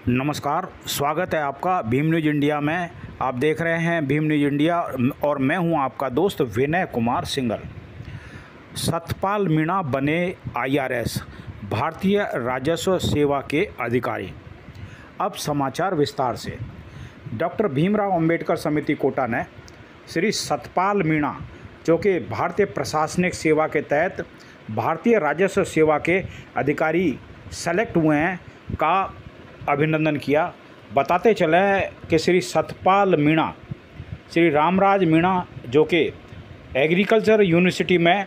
नमस्कार, स्वागत है आपका भीम न्यूज़ इंडिया में। आप देख रहे हैं भीम न्यूज़ इंडिया और मैं हूं आपका दोस्त विनय कुमार सिंघल। सतपाल मीणा बने IRS भारतीय राजस्व सेवा के अधिकारी। अब समाचार विस्तार से। डॉक्टर भीमराव अंबेडकर समिति कोटा ने श्री सतपाल मीणा, जो कि भारतीय प्रशासनिक सेवा के तहत भारतीय राजस्व सेवा के अधिकारी सेलेक्ट हुए हैं, का अभिनंदन किया। बताते चले कि श्री सतपाल मीणा, श्री रामराज मीणा, जो कि एग्रीकल्चर यूनिवर्सिटी में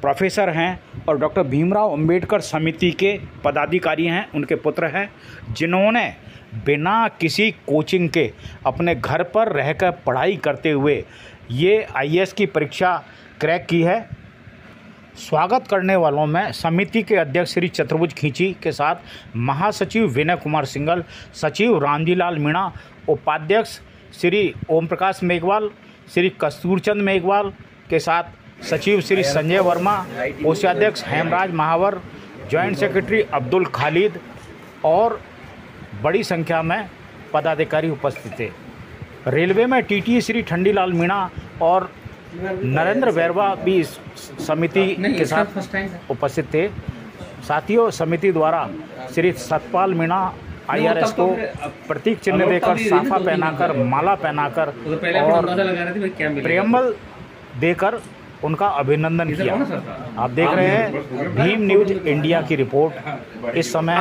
प्रोफेसर हैं और डॉक्टर भीमराव अंबेडकर समिति के पदाधिकारी हैं, उनके पुत्र हैं, जिन्होंने बिना किसी कोचिंग के अपने घर पर रहकर पढ़ाई करते हुए ये IAS की परीक्षा क्रैक की है। स्वागत करने वालों में समिति के अध्यक्ष श्री चतुर्भुज खींची के साथ महासचिव विनय कुमार सिंघल, सचिव रामजीलाल मीणा, उपाध्यक्ष श्री ओम प्रकाश मेघवाल, श्री कस्तूरचंद मेघवाल के साथ सचिव श्री संजय वर्मा, कोषाध्यक्ष हेमराज महावर, जॉइंट सेक्रेटरी अब्दुल खालिद और बड़ी संख्या में पदाधिकारी उपस्थित थे। रेलवे में TT श्री ठंडीलाल मीणा और नरेंद्र बैरवा भी इस समिति के साथ उपस्थित थे। साथियों, समिति द्वारा श्री सतपाल मीणा IRS को प्रतीक चिन्ह देकर, साफा पहनाकर, माला पहनाकर और प्रेमबल देकर उनका अभिनंदन किया। आप देख रहे हैं भीम न्यूज़ इंडिया की रिपोर्ट। इस समय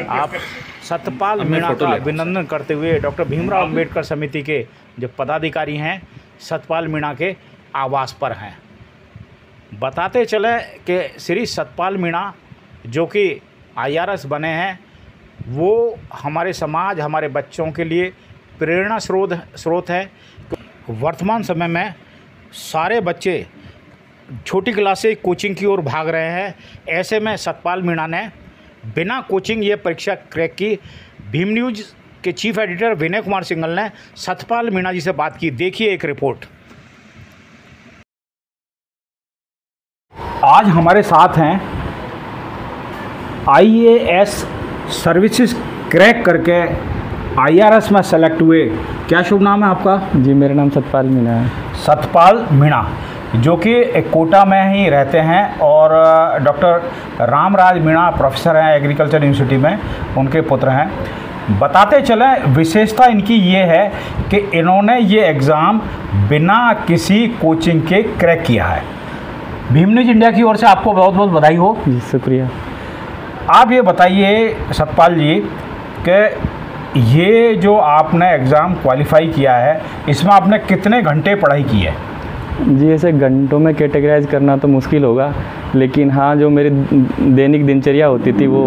आप सतपाल मीणा का अभिनंदन करते हुए डॉक्टर भीमराव अंबेडकर समिति के जो पदाधिकारी हैं, सतपाल मीणा के आवास पर हैं। बताते चले कि श्री सतपाल मीणा, जो कि IRS बने हैं, वो हमारे समाज, हमारे बच्चों के लिए प्रेरणा स्रोत है। वर्तमान समय में सारे बच्चे छोटी क्लास से कोचिंग की ओर भाग रहे हैं। ऐसे में सतपाल मीणा ने बिना कोचिंग ये परीक्षा क्रैक की। भीम न्यूज़ के चीफ एडिटर विनय कुमार सिंघल ने सतपाल मीणा जी से बात की। देखिए एक रिपोर्ट। आज हमारे साथ हैं IAS सर्विसेज क्रैक करके IRS में सेलेक्ट हुए। क्या शुभ नाम है आपका? जी, मेरा नाम सतपाल मीणा है। सतपाल मीणा, जो कि कोटा में ही रहते हैं और डॉक्टर रामराज मीणा प्रोफेसर हैं एग्रीकल्चर यूनिवर्सिटी में, उनके पुत्र हैं। बताते चलें, विशेषता इनकी ये है कि इन्होंने ये एग्ज़ाम बिना किसी कोचिंग के क्रैक किया है। भीम न्यूज़ इंडिया की ओर से आपको बहुत बहुत बधाई हो। जी, शुक्रिया। आप ये बताइए सतपाल जी कि ये जो आपने एग्ज़ाम क्वालिफाई किया है, इसमें आपने कितने घंटे पढ़ाई की है? जी, ऐसे घंटों में कैटेगराइज करना तो मुश्किल होगा, लेकिन हाँ, जो मेरी दैनिक दिनचर्या होती थी वो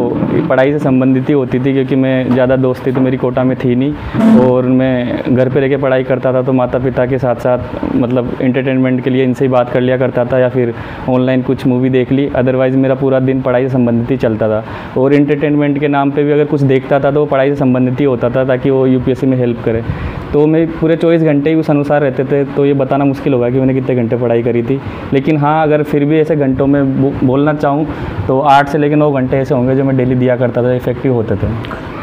पढ़ाई से संबंधित ही होती थी, क्योंकि मैं ज़्यादा दोस्ती तो मेरी कोटा में थी नहीं और मैं घर पे रह के पढ़ाई करता था। तो माता पिता के साथ साथ मतलब एंटरटेनमेंट के लिए इनसे ही बात कर लिया करता था या फिर ऑनलाइन कुछ मूवी देख ली। अदरवाइज़ मेरा पूरा दिन पढ़ाई से संबंधित ही चलता था और एंटरटेनमेंट के नाम पर भी अगर कुछ देखता था तो वो पढ़ाई से संबंधित ही होता था, ताकि वो UPSC में हेल्प करे। तो मैं पूरे 24 घंटे ही उस अनुसार रहते थे, तो ये बताना मुश्किल होगा कि मैंने कितने घंटे पढ़ाई करी थी। लेकिन हाँ, अगर फिर भी ऐसे घंटों में बोलना चाहूँ तो 8 से लेकर 9 घंटे ऐसे होंगे जो मैं डेली दिया करता था, इफेक्टिव होते थे।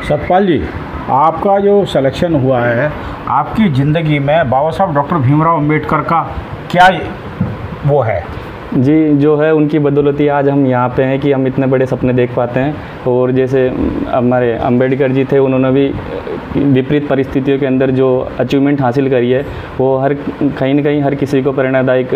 सतपाल जी, आपका जो सिलेक्शन हुआ है, आपकी ज़िंदगी में बाबा साहब डॉक्टर भीमराव अंबेडकर का क्या वो है? जी, जो है उनकी बदौलत ही आज हम यहाँ पे हैं कि हम इतने बड़े सपने देख पाते हैं। और जैसे हमारे अंबेडकर जी थे, उन्होंने भी विपरीत परिस्थितियों के अंदर जो अचीवमेंट हासिल करी है वो कहीं ना कहीं हर किसी को प्रेरणादायक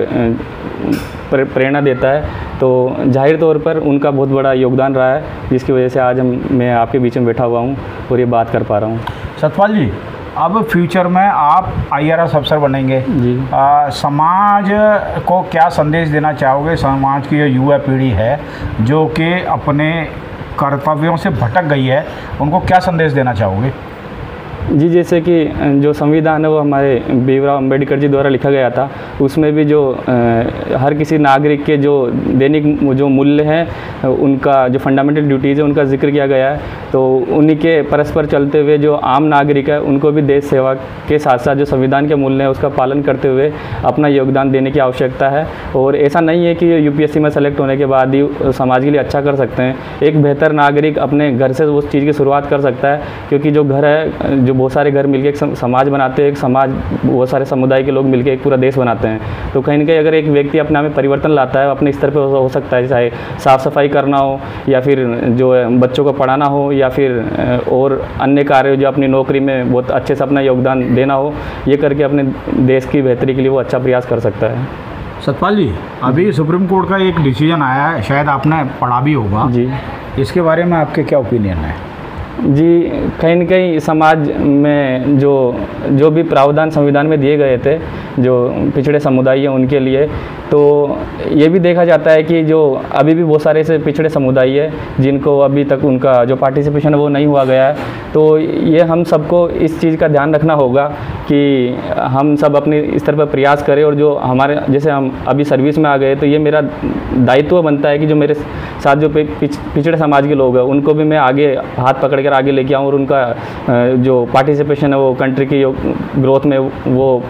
प्रेरणा देता है। तो जाहिर तौर पर उनका बहुत बड़ा योगदान रहा है, जिसकी वजह से आज मैं आपके बीच में बैठा हुआ हूँ और ये बात कर पा रहा हूँ। सतपाल जी, अब फ्यूचर में आप IRS अफसर बनेंगे जी। समाज को क्या संदेश देना चाहोगे? समाज की जो युवा पीढ़ी है जो कि अपने कर्तव्यों से भटक गई है, उनको क्या संदेश देना चाहोगे? जी, जैसे कि जो संविधान है वो हमारे भीमराव अम्बेडकर जी द्वारा लिखा गया था, उसमें भी जो हर किसी नागरिक के जो दैनिक जो मूल्य हैं उनका जो फंडामेंटल ड्यूटीज़ है उनका जिक्र किया गया है। तो उन्हीं के परस्पर चलते हुए जो आम नागरिक है उनको भी देश सेवा के साथ साथ जो संविधान के मूल्य है उसका पालन करते हुए अपना योगदान देने की आवश्यकता है। और ऐसा नहीं है कि यूपीएससी में सेलेक्ट होने के बाद ही समाज के लिए अच्छा कर सकते हैं। एक बेहतर नागरिक अपने घर से उस चीज़ की शुरुआत कर सकता है, क्योंकि जो घर है, जो बहुत सारे घर मिलकर एक समाज बनाते हैं, एक समाज बहुत सारे समुदाय के लोग मिलकर एक पूरा देश बनाते हैं। तो कहीं ना कहीं अगर एक व्यक्ति अपने में परिवर्तन लाता है अपने स्तर पर हो सकता है, चाहे साफ़ सफाई करना हो या फिर जो बच्चों को पढ़ाना हो या फिर और अन्य कार्य जो अपनी नौकरी में बहुत अच्छे से अपना योगदान देना हो, ये करके अपने देश की बेहतरी के लिए वो अच्छा प्रयास कर सकता है। सतपाल जी, अभी सुप्रीम कोर्ट का एक डिसीजन आया है, शायद आपने पढ़ा भी होगा जी, इसके बारे में आपके क्या ओपिनियन है? जी, कहीं न कहीं समाज में जो भी प्रावधान संविधान में दिए गए थे जो पिछड़े समुदाय हैं उनके लिए, तो ये भी देखा जाता है कि जो अभी भी बहुत सारे ऐसे पिछड़े समुदाय हैं जिनको अभी तक उनका जो पार्टिसिपेशन है वो नहीं हुआ गया है। तो ये हम सबको इस चीज़ का ध्यान रखना होगा कि हम सब अपने स्तर पर प्रयास करें, और जो हमारे जैसे हम अभी सर्विस में आ गए तो ये मेरा दायित्व बनता है कि जो मेरे साथ जो पिछड़े समाज के लोग हैं उनको भी मैं आगे हाथ पकड़ कर आगे लेके आऊँ और उनका जो पार्टिसिपेशन है वो कंट्री की ग्रोथ में वो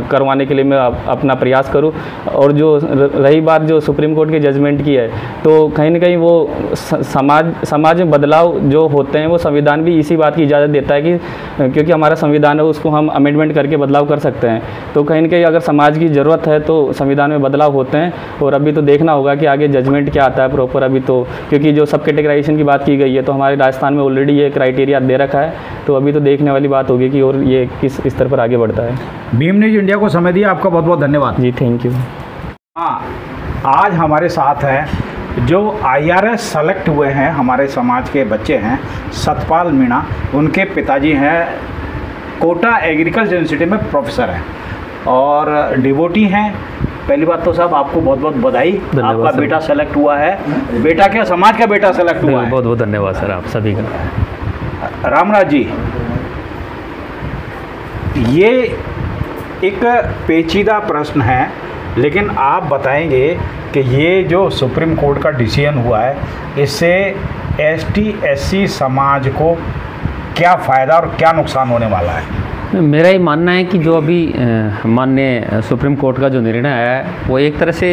करवाने के लिए मैं अपना प्रयास करूं। और जो रही बात जो सुप्रीम कोर्ट के जजमेंट की है, तो कहीं ना कहीं वो समाज में बदलाव जो होते हैं वो संविधान भी इसी बात की इजाज़त देता है कि क्योंकि हमारा संविधान है उसको हम अमेंडमेंट करके बदलाव कर सकते हैं। तो कहीं ना कहीं अगर समाज की ज़रूरत है तो संविधान में बदलाव होते हैं। और अभी तो देखना होगा कि आगे जजमेंट क्या आता है प्रॉपर। अभी तो क्योंकि जो सब कैटेगराइजेशन की बात की गई है तो हमारे राजस्थान में ऑलरेडी ये क्राइटेरिया दे रखा है, तो अभी तो देखने वाली बात होगी कि और ये किस स्तर पर आगे बढ़ता है। भीम न्यूज़ इंडिया को समय दिया, आपका बहुत बहुत धन्यवाद। जी, थैंक यू। हाँ, आज हमारे साथ हैं जो IRS सेलेक्ट हुए हैं, हमारे समाज के बच्चे हैं, सतपाल मीणा। उनके पिताजी हैं कोटा एग्रीकल्चर यूनिवर्सिटी में प्रोफेसर हैं और डिवोटी हैं। पहली बात तो साहब आपको बहुत बहुत बधाई, आपका बेटा सेलेक्ट हुआ है। बेटा क्या, समाज का बेटा सेलेक्ट हुआ है। बहुत बहुत धन्यवाद सर आप सभी का। रामराज जी, ये एक पेचीदा प्रश्न है, लेकिन आप बताएंगे कि ये जो सुप्रीम कोर्ट का डिसीजन हुआ है इससे ST SC समाज को क्या फ़ायदा और क्या नुकसान होने वाला है? मेरा ये मानना है कि जो अभी माननीय सुप्रीम कोर्ट का जो निर्णय आया है वो एक तरह से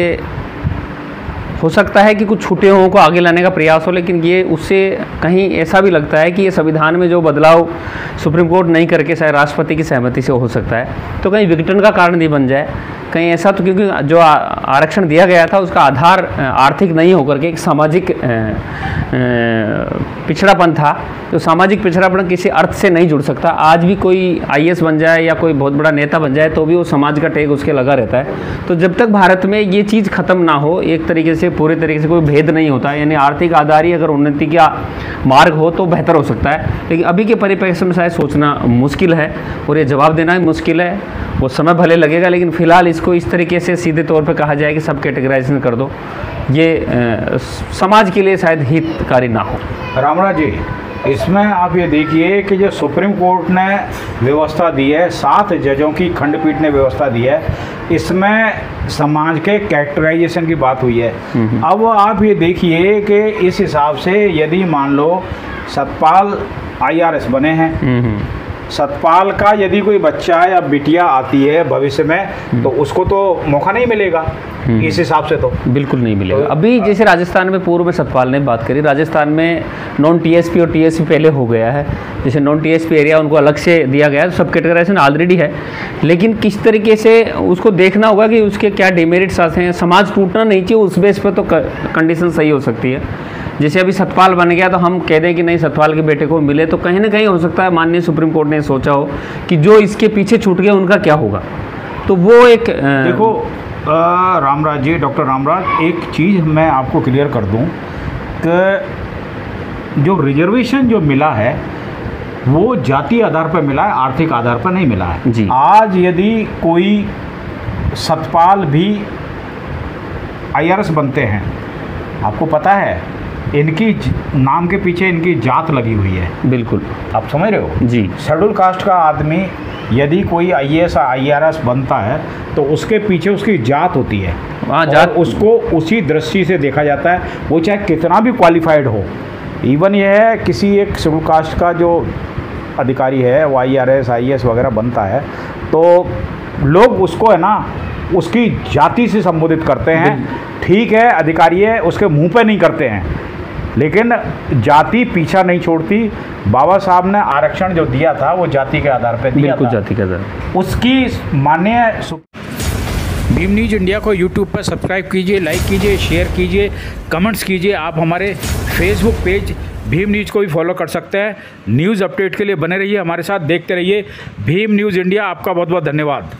हो सकता है कि कुछ छूटे हुओं को आगे लाने का प्रयास हो, लेकिन ये उससे कहीं ऐसा भी लगता है कि ये संविधान में जो बदलाव सुप्रीम कोर्ट नहीं करके शायद राष्ट्रपति की सहमति से हो सकता है, तो कहीं विघटन का कारण नहीं बन जाए कहीं ऐसा। तो क्योंकि जो आरक्षण दिया गया था उसका आधार आर्थिक नहीं होकर के एक सामाजिक पिछड़ापन था, तो सामाजिक पिछड़ापन किसी अर्थ से नहीं जुड़ सकता। आज भी कोई IAS बन जाए या कोई बहुत बड़ा नेता बन जाए तो भी वो समाज का टैग उसके लगा रहता है। तो जब तक भारत में ये चीज़ खत्म ना हो, एक तरीके से पूरे तरीके से कोई भेद नहीं होता, यानी आर्थिक आधार ही अगर उन्नति का मार्ग हो तो बेहतर हो सकता है। लेकिन अभी के परिप्रेक्ष्य में शायद सोचना मुश्किल है और ये जवाब देना भी मुश्किल है। वो समय भले लगेगा, लेकिन फिलहाल इसको इस तरीके से सीधे तौर पर कहा जाए कि सब कैटेगराइजेशन कर दो, ये समाज के लिए शायद हितकारी ना हो। रामराज जी, इसमें आप ये देखिए कि जो सुप्रीम कोर्ट ने व्यवस्था दी है, 7 जजों की खंडपीठ ने व्यवस्था दी है, इसमें समाज के कैटेगराइजेशन की बात हुई है। अब आप ये देखिए कि इस हिसाब से यदि मान लो सतपाल IRS बने हैं, सतपाल का यदि कोई बच्चा या बिटिया आती है भविष्य में तो उसको तो मौका नहीं मिलेगा इस हिसाब से, तो बिल्कुल नहीं मिलेगा। अभी जैसे राजस्थान में पूर्व में सतपाल ने बात करी, राजस्थान में नॉन TSP और TSP पहले हो गया है। जैसे नॉन TSP एरिया उनको अलग से दिया गया है, सब कैटेगराइजेशन ऑलरेडी है, लेकिन किस तरीके से उसको देखना होगा कि उसके क्या डिमेरिट्स आते हैं। समाज टूटना नहीं चाहिए, उस बेस पर तो कंडीशन सही हो सकती है। जैसे अभी सतपाल बन गया तो हम कह दें कि नहीं सतपाल के बेटे को मिले, तो कहीं ना कहीं हो सकता है माननीय सुप्रीम कोर्ट ने सोचा हो कि जो इसके पीछे छूट गया उनका क्या होगा। तो वो एक देखो रामराज जी, डॉक्टर रामराज, एक चीज़ मैं आपको क्लियर कर दूं कि जो रिजर्वेशन जो मिला है वो जातीय आधार पर मिला है, आर्थिक आधार पर नहीं मिला है जी। आज यदि कोई सतपाल भी IRS बनते हैं, आपको पता है इनकी नाम के पीछे इनकी जात लगी हुई है। बिल्कुल, आप समझ रहे हो जी। शेड्यूल कास्ट का आदमी यदि कोई IAS IRS बनता है तो उसके पीछे उसकी जात होती है। हाँ, और जात उसको उसी दृष्टि से देखा जाता है, वो चाहे कितना भी क्वालिफाइड हो। इवन यह है किसी एक शेड्यूल कास्ट का जो अधिकारी है वो IRS IAS वगैरह बनता है तो लोग उसको है ना उसकी जाति से संबोधित करते हैं। ठीक है, अधिकारी है, उसके मुंह पे नहीं करते हैं, लेकिन जाति पीछा नहीं छोड़ती। बाबा साहब ने आरक्षण जो दिया था वो जाति के आधार पर दिया बिल्कुल था। जाति के आधार। उसकी मान्य भीम न्यूज़ इंडिया को यूट्यूब पर सब्सक्राइब कीजिए, लाइक कीजिए, शेयर कीजिए, कमेंट्स कीजिए। आप हमारे फेसबुक पेज भीम न्यूज़ को भी फॉलो कर सकते हैं। न्यूज़ अपडेट के लिए बने रहिए हमारे साथ, देखते रहिए भीम न्यूज़ इंडिया। आपका बहुत बहुत धन्यवाद।